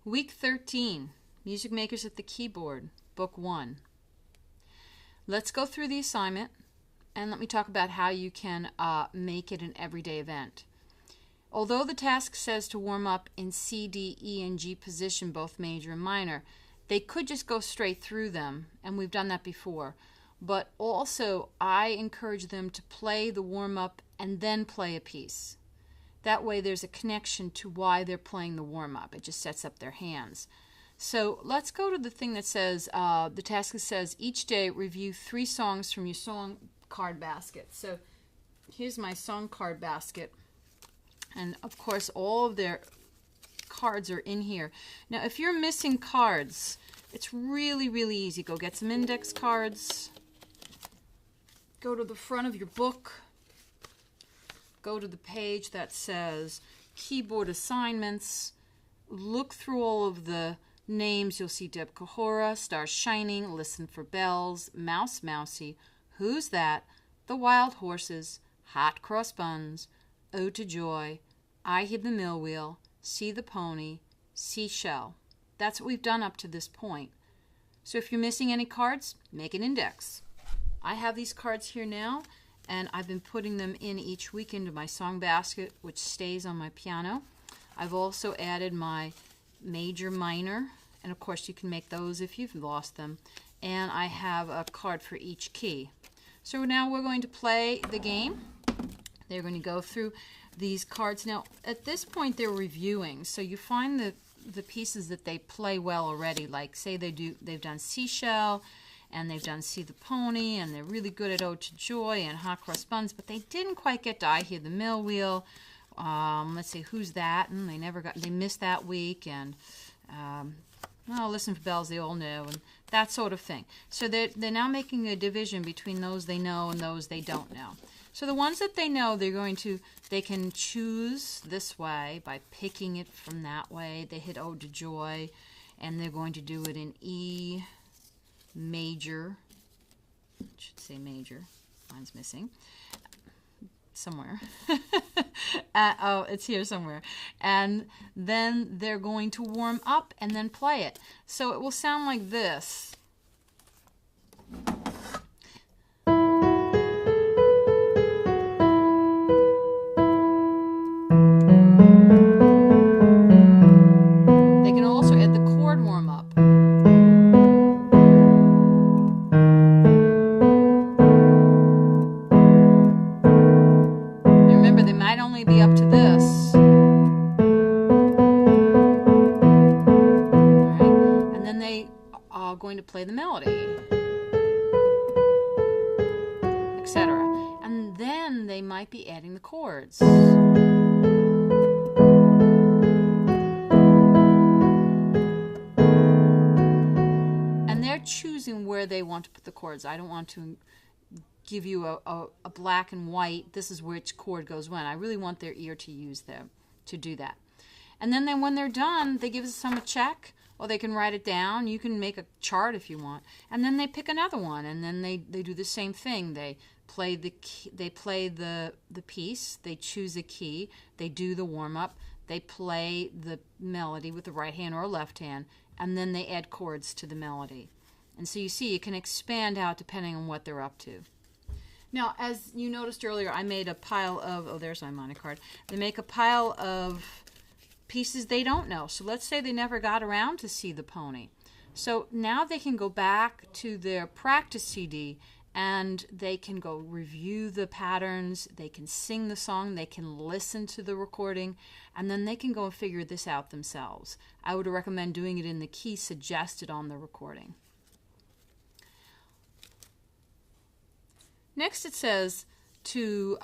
Week 13, Music Makers at the Keyboard, Book 1. Let's go through the assignment and let me talk about how you can make it an everyday event. Although the task says to warm up in C, D, E, and G position, both major and minor, they could just go straight through them, and we've done that before. But also, I encourage them to play the warm-up and then play a piece. That way there's a connection to why they're playing the warm-up. It just sets up their hands. So let's go to the thing that says, the task says, each day review 3 songs from your song card basket. So here's my song card basket. And of course all of their cards are in here. Now if you're missing cards, it's really, really easy. Go get some index cards. Go to the front of your book. Go to the page that says Keyboard Assignments. Look through all of the names. You'll see Deb Kahora, Stars Shining, Listen for Bells, Mouse Mousy, Who's That, The Wild Horses, Hot Cross Buns, Ode to Joy, I Hear the Mill Wheel, See the Pony, Seashell. That's what we've done up to this point. So if you're missing any cards, make an index. I have these cards here now, and I've been putting them in each week into my song basket, which stays on my piano. I've also added my major, minor, and of course you can make those if you've lost them. And I have a card for each key. So now we're going to play the game. They're going to go through these cards. Now, at this point, they're reviewing. So you find the pieces that they play well already. Like, say they've done Seashell, and they've done See the Pony, and they're really good at Ode to Joy and Hot Cross Buns, but they didn't quite get to I Hear the Mill Wheel. Let's see, Who's That? And they missed that week, and Listen for Bells, they all know, and that sort of thing. So they're now making a division between those they know and those they don't know. So the ones that they know, they can choose this way by picking it from that way. They hit Ode to Joy, and they're going to do it in E major. It should say major. Mine's missing somewhere. Oh, it's here somewhere. And then they're going to warm up and then play it. So it will sound like this. They can also add the chord warm up. Be up to this. Alright, and then they are going to play the melody, etc. And then they might be adding the chords. And they're choosing where they want to put the chords. I don't want to give you a black and white, this is which chord goes when. I really want their ear to use them to do that. And then when they're done, they give us a check, or they can write it down. You can make a chart if you want. And then they pick another one, and then they do the same thing. They play the piece, they choose a key, they do the warm-up, they play the melody with the right hand or left hand, and then they add chords to the melody. And so you see, you can expand out depending on what they're up to. Now, as you noticed earlier, I made a pile of, oh, there's my minor card. They make a pile of pieces they don't know. So let's say they never got around to See the Pony. So now they can go back to their practice CD and they can go review the patterns, they can sing the song, they can listen to the recording, and then they can go and figure this out themselves. I would recommend doing it in the key suggested on the recording. Next it says to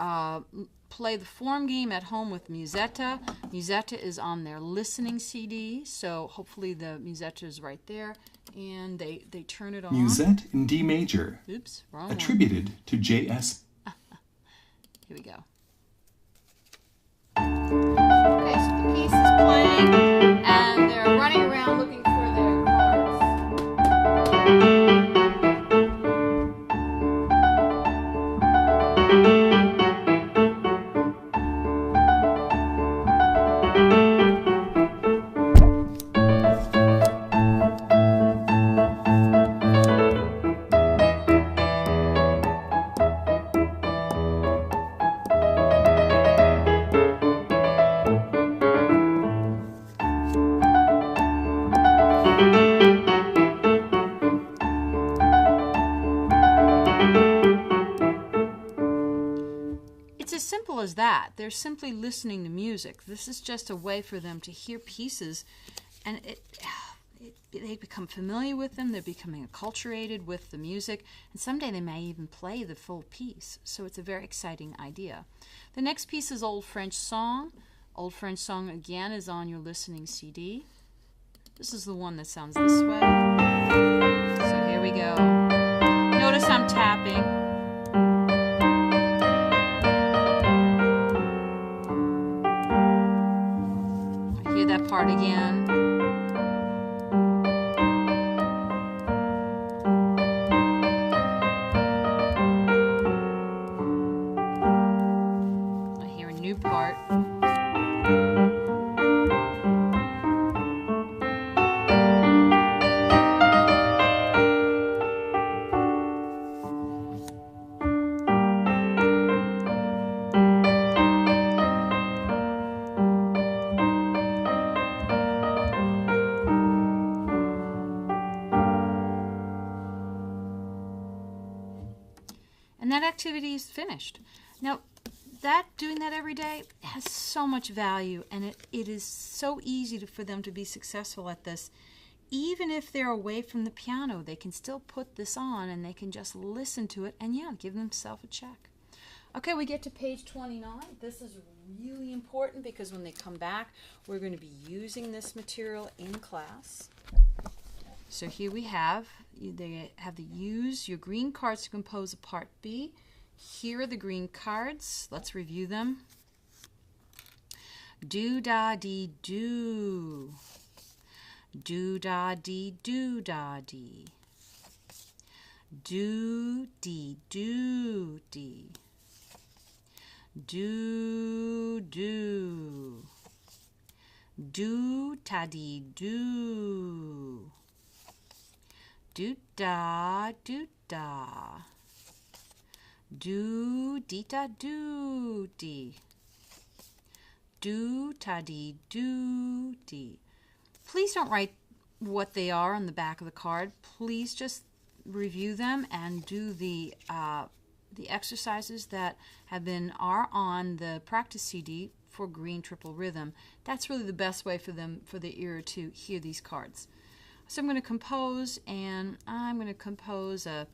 play the form game at home with Musetta. Musetta is on their listening CD, so hopefully the Musetta is right there. And they turn it on. Musette in D major. Oops, wrong attributed one. To J.S. Here we go. Okay, so the piece is playing, and they're running around looking for their cards. as that. They're simply listening to music. This is just a way for them to hear pieces, and they become familiar with them. They're becoming acculturated with the music, and someday they may even play the full piece. So it's a very exciting idea. The next piece is Old French Song. Old French Song, again, is on your listening CD. This is the one that sounds this way. So here we go. Notice I'm tapping. I hear that part again. I hear a new part. And that activity is finished. Now, doing that every day has so much value, and it is so easy for them to be successful at this. Even if they're away from the piano, they can still put this on, and they can just listen to it and, yeah, give themselves a check. Okay, we get to page 29. This is really important because when they come back, we're going to be using this material in class. So here we have, they have to use your green cards to compose a part B. Here are the green cards. Let's review them. Do-da-dee-do. Do-da-dee-do-da-dee. Do-dee-do-dee. Do-do. Do-ta-dee-do. Do-da-do-da. Do-dee-da-do-dee. Do-ta-dee-do-dee. Please don't write what they are on the back of the card. Please just review them and do the exercises that are on the practice CD for green triple rhythm. That's really the best way for the ear to hear these cards. So I'm going to compose, and I'm going to compose a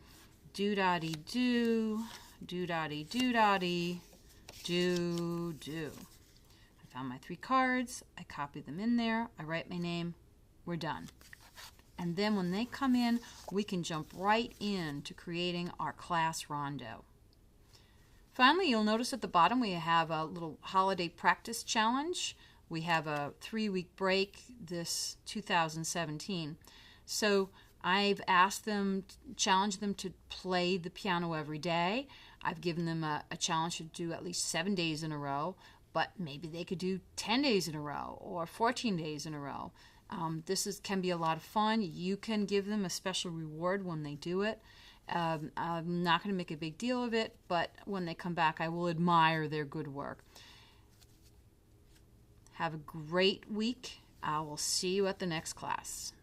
do-da-dee-do, do-da-dee-do-da-dee, do-do. I found my 3 cards, I copy them in there, I write my name, we're done. And then when they come in, we can jump right into creating our class rondo. Finally, you'll notice at the bottom we have a little holiday practice challenge. We have a 3-week break this 2017. So I've asked them, challenged them to play the piano every day. I've given them a challenge to do at least 7 days in a row, but maybe they could do 10 days in a row or 14 days in a row. This can be a lot of fun. You can give them a special reward when they do it. I'm not going to make a big deal of it, but when they come back, I will admire their good work. Have a great week. I will see you at the next class.